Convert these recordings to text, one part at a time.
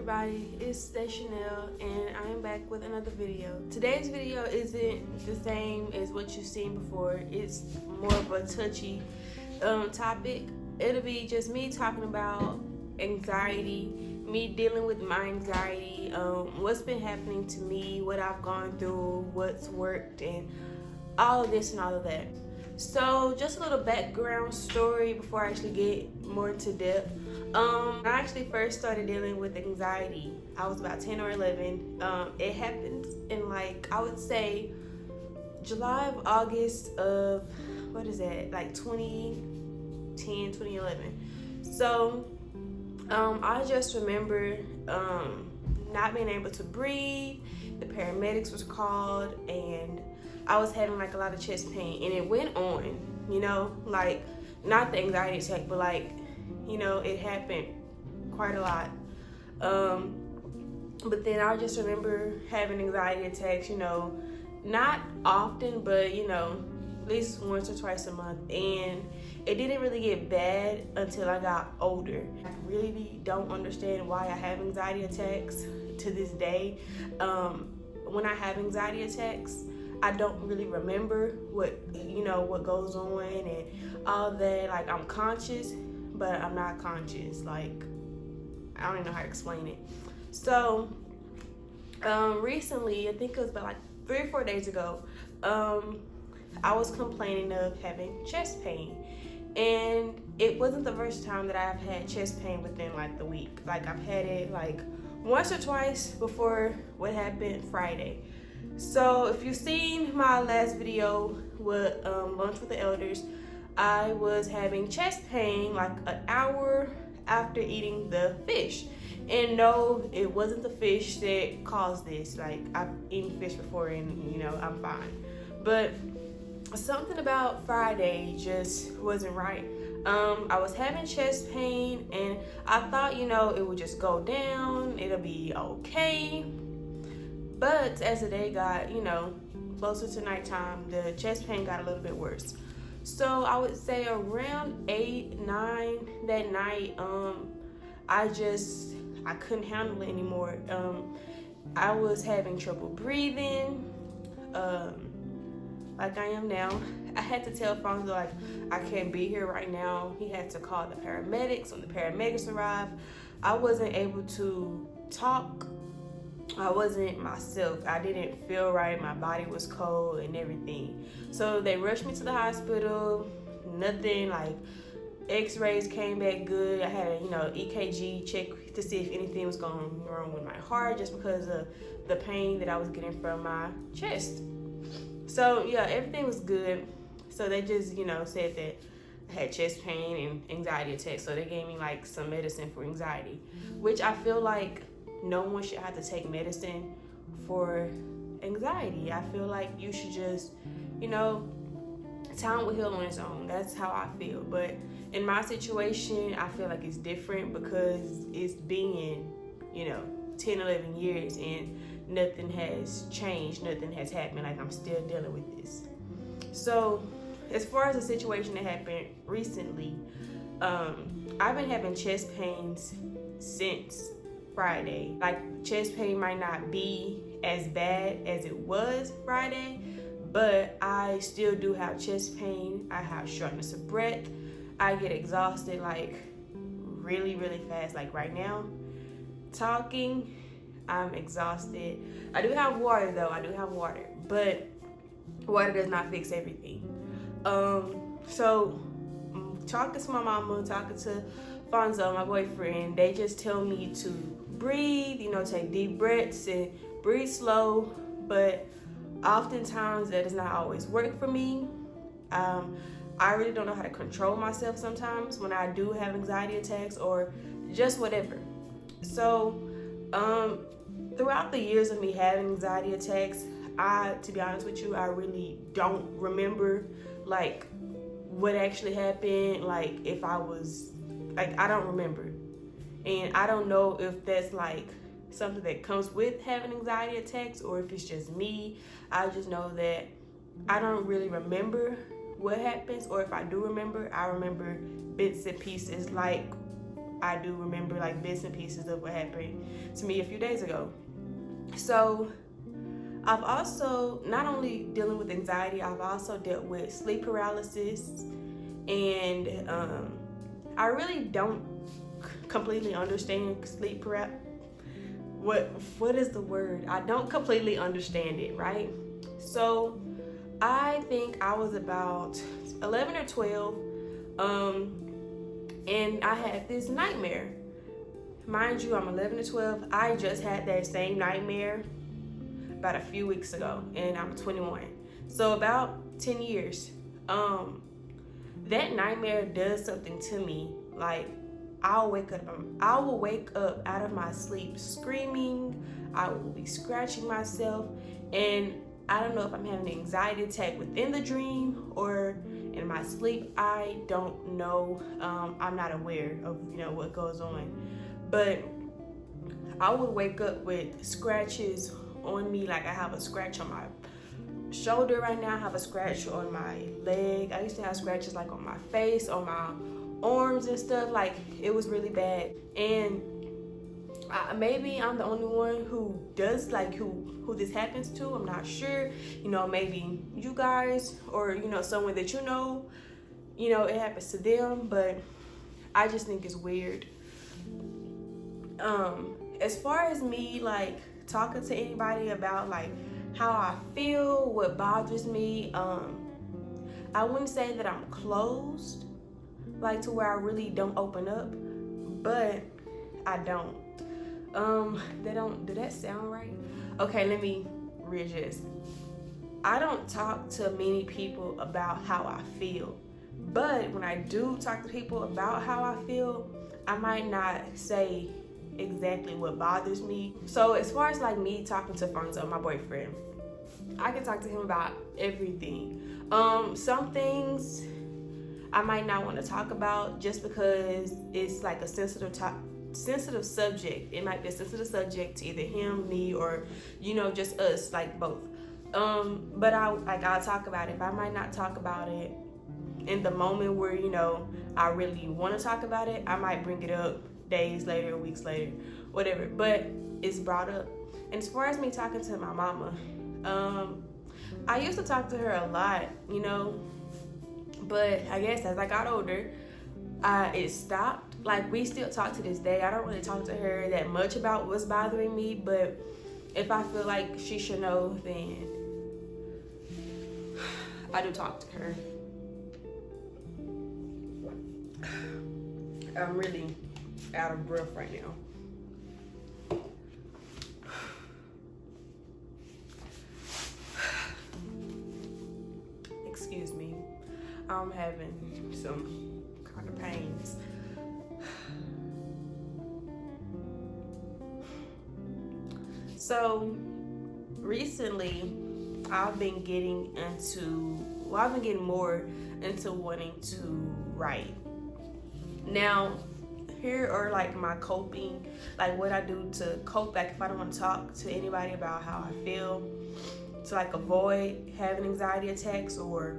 everybody, it's Chanel and I am back with another video. Today's video isn't the same as what you've seen before. It's more of a touchy topic. It'll be just me talking about anxiety, me dealing with my anxiety, what's been happening to me, what I've gone through, what's worked, and all of this and all of that. So just a little background story before I actually get more into depth. I actually first started dealing with anxiety. I was about 10 or 11. It happened in I would say July of August of, like 2010, 2011. So I just remember not being able to breathe. The paramedics was called and I was having a lot of chest pain, and it went on, not the anxiety attack, but it happened quite a lot. But then I just remember having anxiety attacks, not often, but at least once or twice a month. And it didn't really get bad until I got older. I really don't understand why I have anxiety attacks to this day. When I have anxiety attacks, I don't really remember what goes on and all that. I'm conscious, but I'm not conscious. I don't even know how to explain it. So recently, I think it was about 3 or 4 days ago, I was complaining of having chest pain, and it wasn't the first time that I've had chest pain within the week. I've had it once or twice before what happened Friday. So if you've seen my last video with Lunch with the Elders, I was having chest pain an hour after eating the fish. And no, it wasn't the fish that caused this. I've eaten fish before and I'm fine. But something about Friday just wasn't right. I was having chest pain and I thought, it would just go down, it'll be okay. But as the day got, closer to nighttime, the chest pain got a little bit worse. So I would say around 8, 9 that night, I couldn't handle it anymore. I was having trouble breathing, like I am now. I had to tell Fonzo, I can't be here right now. He had to call the paramedics. When the paramedics arrived, I wasn't able to talk. I wasn't myself. I didn't feel right. My body was cold and everything. So they rushed me to the hospital. Nothing, x-rays came back good. I had a EKG check to see if anything was going wrong with my heart, just because of the pain that I was getting from my chest. So yeah, everything was good. So they just said that I had chest pain and anxiety attacks. So they gave me some medicine for anxiety, which I feel no one should have to take medicine for anxiety. I feel you should just, time will heal on its own. That's how I feel. But in my situation, I feel it's different because it's been, 10, 11 years and nothing has changed. Nothing has happened. I'm still dealing with this. So as far as the situation that happened recently, I've been having chest pains since Friday. Chest pain might not be as bad as it was Friday, but I still do have chest pain. I have shortness of breath. I get exhausted really, really fast. Right now, talking, I'm exhausted. I do have water though. But water does not fix everything. So talking to my mama, talking to Fonzo, my boyfriend, they just tell me to breathe, take deep breaths and breathe slow, but oftentimes that does not always work for me. I really don't know how to control myself sometimes when I do have anxiety attacks or just whatever. So throughout the years of me having anxiety attacks, to be honest with you, I really don't remember what actually happened. If I was I don't remember. And I don't know if that's something that comes with having anxiety attacks or if it's just me. I just know that I don't really remember what happens, or if I do remember, I remember bits and pieces I do remember like bits and pieces of what happened to me a few days ago. So I've also, not only dealing with anxiety, I've also dealt with sleep paralysis, and I really don't completely understand sleep paralysis. What is the word? I don't completely understand it, right? So I think I was about 11 or 12, and I had this nightmare. Mind you, I'm 11 or 12. I just had that same nightmare about a few weeks ago, and I'm 21. So about 10 years. That nightmare does something to me. Like, I will wake up out of my sleep screaming. I will be scratching myself, and I don't know if I'm having an anxiety attack within the dream or in my sleep. I don't know. I'm not aware of what goes on, but I would wake up with scratches on me. Like, I have a scratch on my shoulder right now. I have a scratch on my leg. I used to have scratches like on my face, on my arms and stuff. Like, it was really bad. And maybe I'm the only one who does, like, who this happens to. I'm not sure. Maybe you guys or someone that it happens to them, but I just think it's weird. As far as me like talking to anybody about like how I feel, what bothers me, I wouldn't say that I'm closed, like to where I really don't open up, but I don't. Did that sound right? Okay, let me readjust. I don't talk to many people about how I feel, but when I do talk to people about how I feel, I might not say exactly what bothers me. So as far as like me talking to Fonzo, my boyfriend, I can talk to him about everything. Some things I might not want to talk about just because it's like a sensitive subject. It might be a sensitive subject to either him, me, or just us, like both. But I'll talk about it. But I might not talk about it in the moment where I really want to talk about it. I might bring it up days later, weeks later, whatever. But it's brought up. And as far as me talking to my mama, I used to talk to her a lot, but I guess as I got older, it stopped. Like, we still talk to this day. I don't really talk to her that much about what's bothering me, but if I feel like she should know, then I do talk to her. I'm really out of breath right now. Excuse me. I'm having some kind of pains. So recently I've been getting more into wanting to write. Now, here are like my coping, like what I do to cope, like if I don't want to talk to anybody about how I feel, to like avoid having anxiety attacks or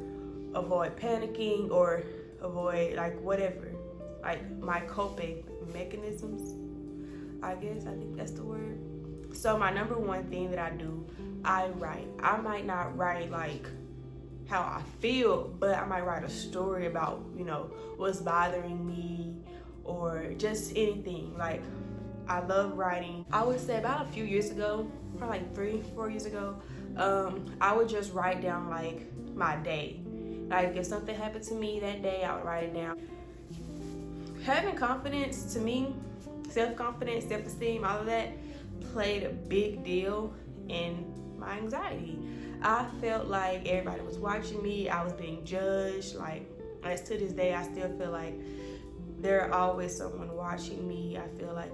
avoid panicking or avoid like whatever, like my coping mechanisms, I think that's the word. So my number one thing that I do, I write. I might not write like how I feel, but I might write a story about what's bothering me or just anything. Like, I love writing. I would say about a few years ago, probably like 3-4 years ago, I would just write down like my day. Like, if something happened to me that day, I would write it down. Having confidence, to me, self-confidence, self-esteem, all of that played a big deal in my anxiety. I felt like everybody was watching me. I was being judged. Like, as to this day, I still feel like there's always someone watching me. I feel like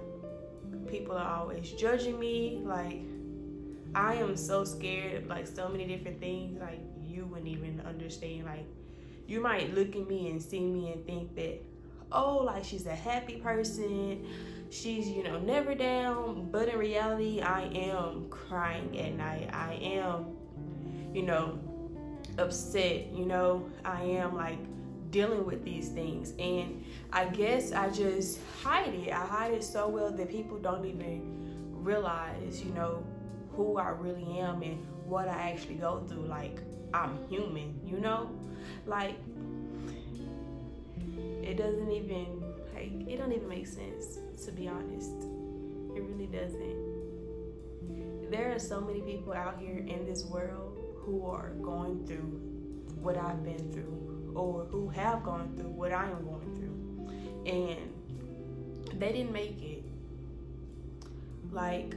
people are always judging me. Like, I am so scared of like so many different things. Like, you wouldn't even understand. Like, you might look at me and see me and think that, oh, like she's a happy person. She's, never down. But in reality, I am crying at night. I am, upset. I am like dealing with these things. And I guess I just hide it. I hide it so well that people don't even realize, you know, who I really am and what I actually go through. Like, I'm human, you know? Like, it don't even make sense, to be honest. It really doesn't. There are so many people out here in this world who are going through what I've been through, or who have gone through what I am going through, and they didn't make it. Like,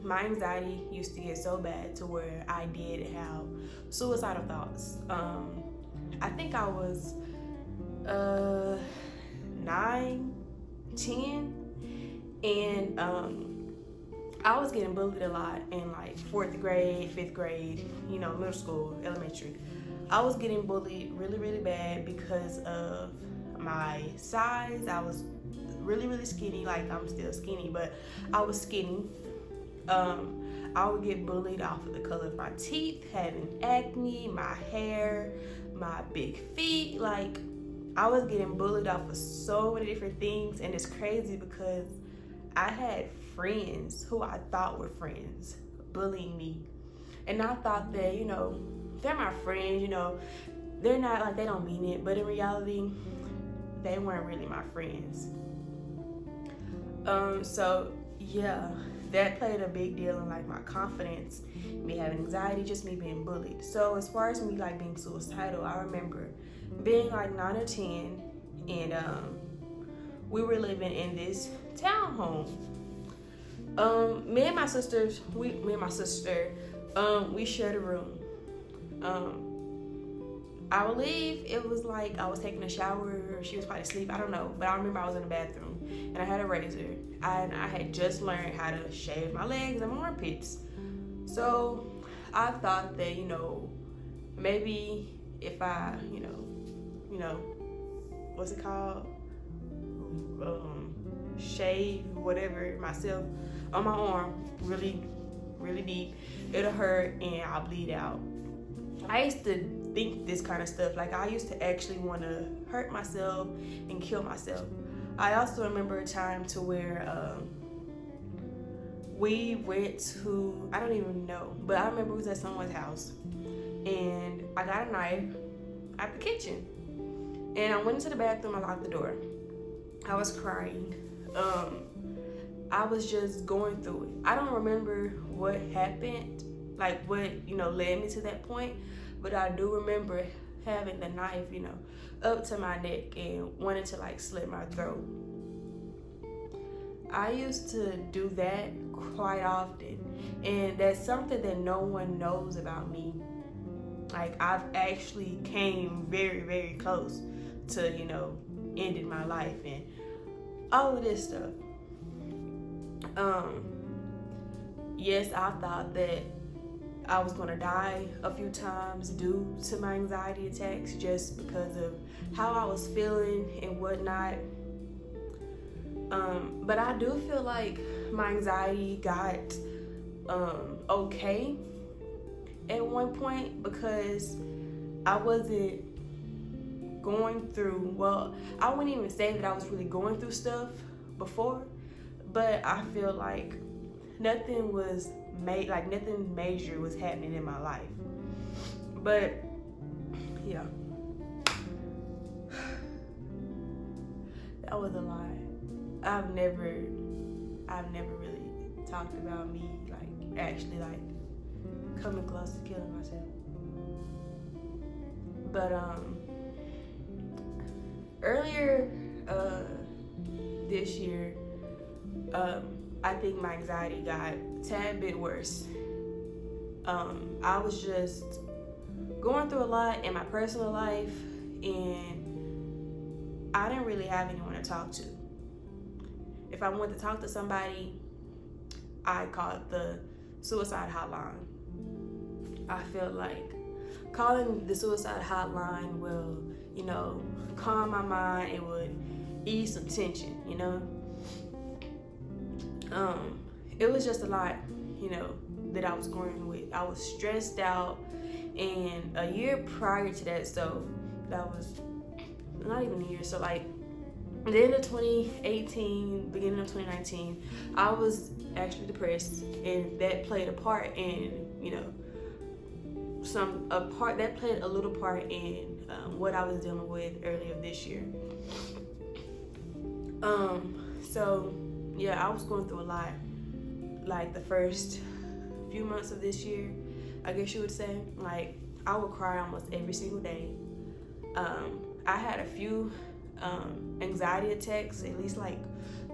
my anxiety used to get so bad to where I did have suicidal thoughts. I think I was 9, 10, and I was getting bullied a lot in like 4th grade, 5th grade, you know, middle school, elementary. I was getting bullied really, really bad because of my size. I was really, really skinny. Like, I'm still skinny, but I was skinny. I would get bullied off of the color of my teeth, having acne, my hair, my big feet. Like, I was getting bullied off of so many different things, and it's crazy because I had friends who I thought were friends bullying me, and I thought that, you know, they're my friends, you know, they're not, like, they don't mean it, but in reality, they weren't really my friends. So yeah, that played a big deal in like my confidence, me having anxiety, just me being bullied. So as far as me like being suicidal, I remember being like 9 or 10, and we were living in this townhome. Me and my sister, we shared a room. I believe it was like I was taking a shower, or she was probably asleep, I don't know, but I remember I was in the bathroom and I had a razor, and I had just learned how to shave my legs and my armpits. So I thought that, you know, maybe if I, you know, what's it called? Shave whatever myself on my arm really, really deep, it'll hurt and I'll bleed out. I used to think this kind of stuff. Like, I used to actually want to hurt myself and kill myself. I also remember a time to where we went to, I don't even know, but I remember we was at someone's house, and I got a knife out the kitchen, and I went into the bathroom, I locked the door. I was crying. I was just going through it. I don't remember what happened, like what, you know, led me to that point, but I do remember having the knife, you know, up to my neck and wanting to like slit my throat. I used to do that quite often, and that's something that no one knows about me. Like, I've actually came very, very close to, you know, ending my life and all of this stuff. Yes, I thought that I was gonna die a few times due to my anxiety attacks, just because of how I was feeling and whatnot. But I do feel like my anxiety got okay at one point, because I wasn't going through, well, I wouldn't even say that I was really going through stuff before, but I feel like nothing major was happening in my life. But yeah, that was a lie. I've never really talked about me like actually like coming close to killing myself. But earlier this year, I think my anxiety got a tad bit worse. I was just going through a lot in my personal life, and I didn't really have anyone to talk to. If I wanted to talk to somebody, I called the suicide hotline. I felt like calling the suicide hotline will, you know, calm my mind. It would ease some tension, you know. It was just a lot, you know, that I was going with. I was stressed out, and a year prior to that, so that was not even a year. So like the end of 2018, beginning of 2019, I was actually depressed, and that played a part in, you know, that played a little part in what I was dealing with earlier this year. So yeah, I was going through a lot, like the first few months of this year, I guess you would say. Like, I would cry almost every single day. I had a few anxiety attacks, at least like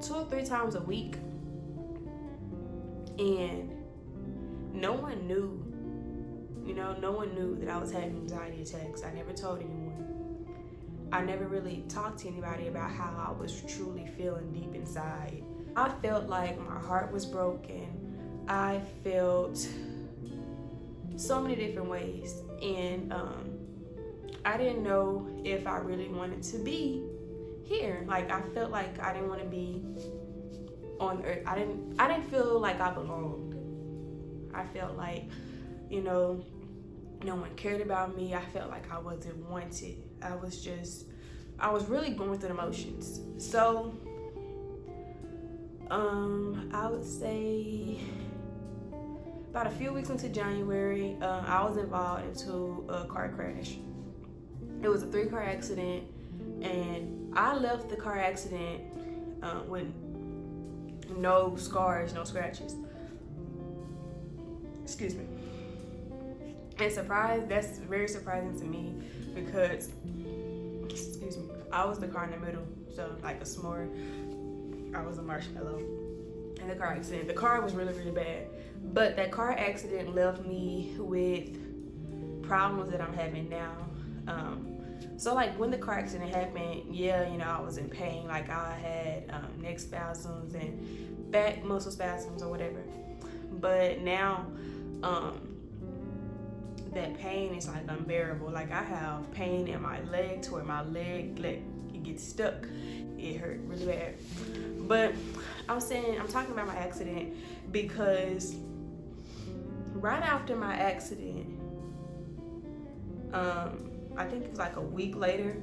2 or 3 times a week, and no one knew. You know, no one knew that I was having anxiety attacks. I never told anyone. I never really talked to anybody about how I was truly feeling deep inside. I felt like my heart was broken. I felt so many different ways, and I didn't know if I really wanted to be here. Like, I felt like I didn't want to be on earth. I didn't feel like I belonged. I felt like, you know, no one cared about me. I felt like I wasn't wanted. I was really going through the motions. So I would say about a few weeks into January, I was involved into a car crash. It was a 3-car accident, and I left the car accident with no scars, no scratches. Excuse me. And that's very surprising to me, because, excuse me, I was the car in the middle, so like a s'more. I was a marshmallow in the car accident. The car was really, really bad, but that car accident left me with problems that I'm having now. So like when the car accident happened, yeah, you know, I was in pain. Like, I had neck spasms and back muscle spasms or whatever. But now, that pain is like unbearable. Like, I have pain in my leg to where my leg it gets stuck. It hurt really bad. But I'm talking about my accident because right after my accident, I think it was like a week later,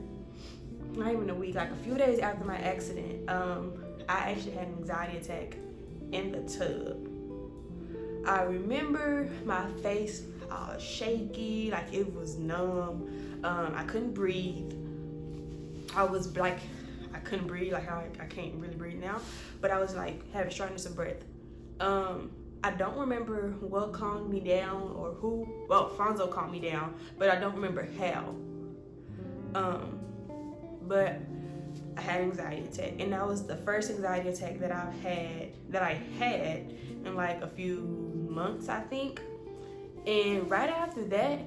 not even a week, like a few days after my accident, I actually had an anxiety attack in the tub. I remember my face shaky, like it was numb. I couldn't breathe. I couldn't breathe, like how I can't really breathe now, but I was like having shortness of breath. I don't remember what calmed me down or who. Well, Fonzo calmed me down, but I don't remember how. But I had an anxiety attack, and that was the first anxiety attack that I had in like a few months, I think. And right after that,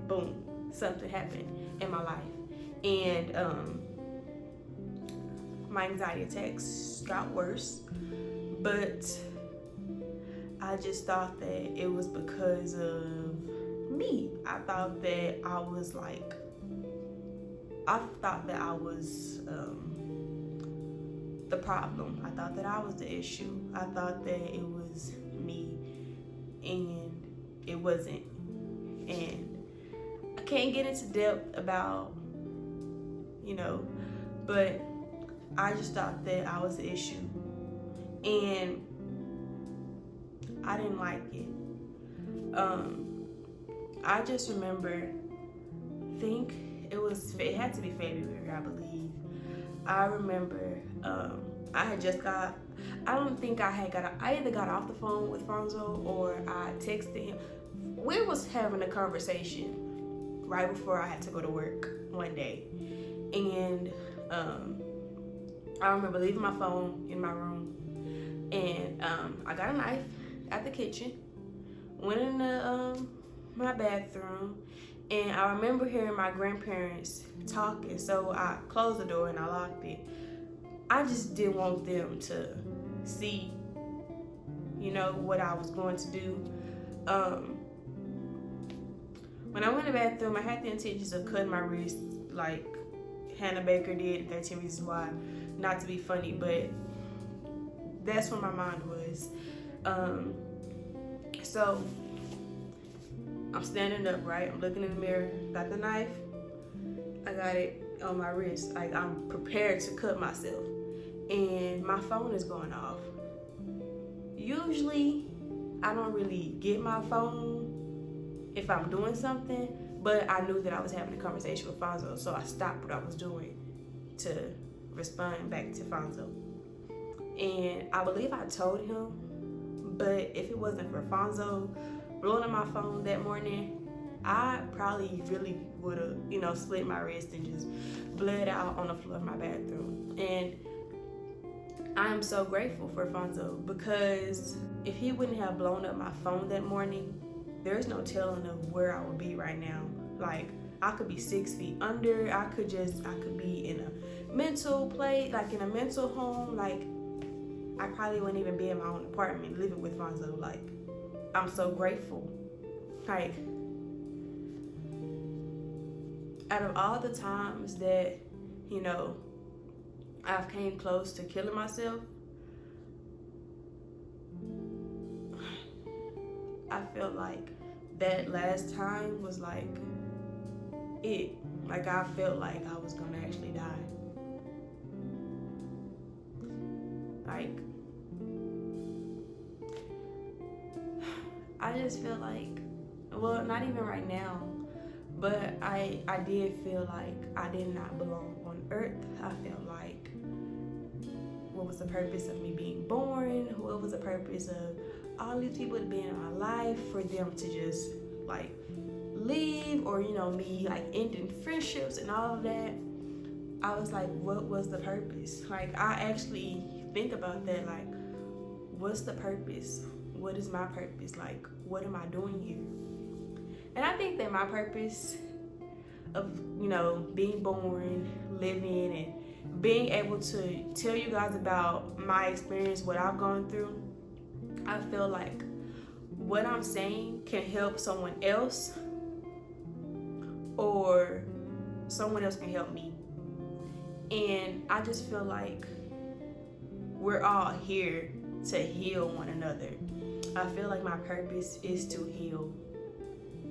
boom, something happened in my life, and my anxiety attacks got worse. But I just thought that it was because of me. I thought that I was the problem. I thought that I was the issue. I thought that it was me, and it wasn't. And I can't get into depth about, but I just thought that I was the issue, and I didn't like it. I just remember, it had to be February, I believe. I remember I either got off the phone with Fonzo or I texted him. We was having a conversation right before I had to go to work one day, and I remember leaving my phone in my room, and I got a knife at the kitchen, went in my bathroom, and I remember hearing my grandparents talking, so I closed the door and I locked it. I just didn't want them to see, what I was going to do. When I went in the bathroom, I had the intentions of cutting my wrist like Hannah Baker did in 13 Reasons Why. Not to be funny, but that's where my mind was. So I'm standing up, right? I'm looking in the mirror, got the knife. I got it on my wrist. Like, I'm prepared to cut myself. And my phone is going off. Usually, I don't really get my phone if I'm doing something, but I knew that I was having a conversation with Fonzo, so I stopped what I was doing to respond back to Fonzo. And I believe I told him, but if it wasn't for Fonzo blowing up my phone that morning, I probably really would have, slit my wrist and just bled out on the floor of my bathroom. And I am so grateful for Fonzo, because if he wouldn't have blown up my phone that morning, there's no telling of where I would be right now. Like, I could be 6 feet under. I could be in a mental place, like in a mental home. Like, I probably wouldn't even be in my own apartment living with Fonzo. Like, I'm so grateful. Like, out of all the times that, I've came close to killing myself, I felt like that last time was like it. Like, I felt like I was gonna actually die. Like, I just feel like, well, not even right now, but I did feel like I did not belong on earth. I felt like, what was the purpose of me being born? What was the purpose of all these people being in my life, for them to just like leave, or me like ending friendships and all of that? I was like, what was the purpose? Like, I actually think about that. Like, what's the purpose? What is my purpose? Like, what am I doing here? And I think that my purpose of, being born, living, and being able to tell you guys about my experience, what I've gone through, I feel like what I'm saying can help someone else, or someone else can help me. And I just feel like we're all here to heal one another. I feel like my purpose is to heal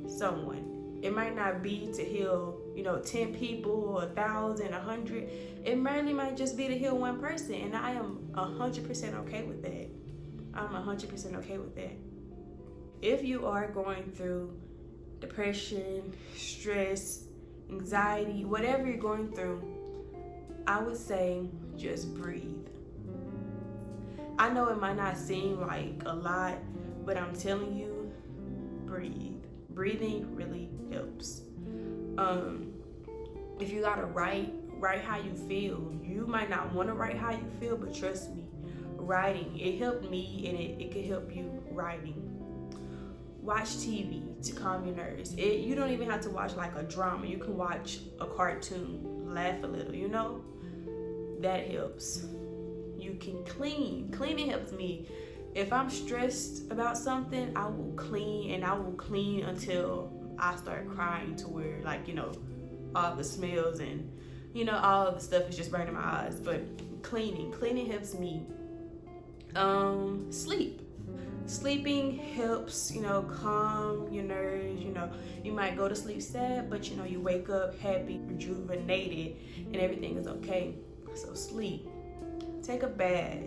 someone. It might not be to heal, 10 people, 1,000, 100. It might just be to heal one person. And I am 100% okay with that. I'm 100% okay with that. If you are going through depression, stress, anxiety, whatever you're going through, I would say just breathe. I know it might not seem like a lot, but I'm telling you, breathe. Breathing really helps. If you gotta write how you feel. You might not want to write how you feel, but trust me, writing, it helped me, and it could help you writing. Watch TV to calm your nerves. You don't even have to watch like a drama. You can watch a cartoon, laugh a little, that helps. You can clean. Cleaning helps me. If I'm stressed about something, I will clean, and I will clean until I start crying, to where, like, all the smells and, all of the stuff is just burning my eyes. But cleaning helps me. Sleep. Sleeping helps, calm your nerves. You might go to sleep sad, but you wake up happy, rejuvenated, and everything is okay. So sleep. Take a bath.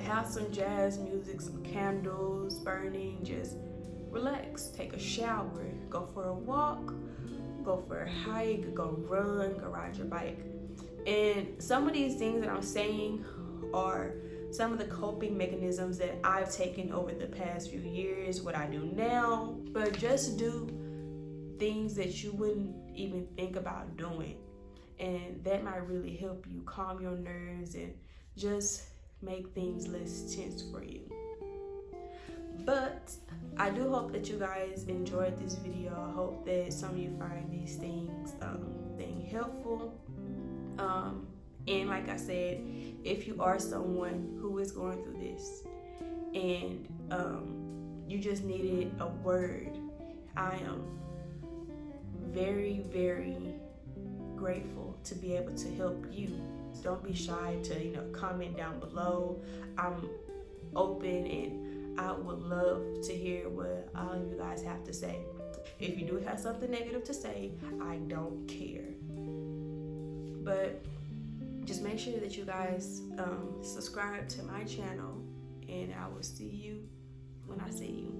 Have some jazz music, some candles burning. Just relax. Take a shower. Go for a walk. Go for a hike. Go run. Go ride your bike. And some of these things that I'm saying are some of the coping mechanisms that I've taken over the past few years, what I do now. But just do things that you wouldn't even think about doing. And that might really help you calm your nerves and just make things less tense for you. But I do hope that you guys enjoyed this video. I hope that some of you find these things helpful. And like I said, if you are someone who is going through this and you just needed a word, I am very, very grateful to be able to help you. Don't be shy to comment down below. I'm open, and I would love to hear what all of you guys have to say. If you do have something negative to say, I don't care. But just make sure that you guys subscribe to my channel, and I will see you when I see you.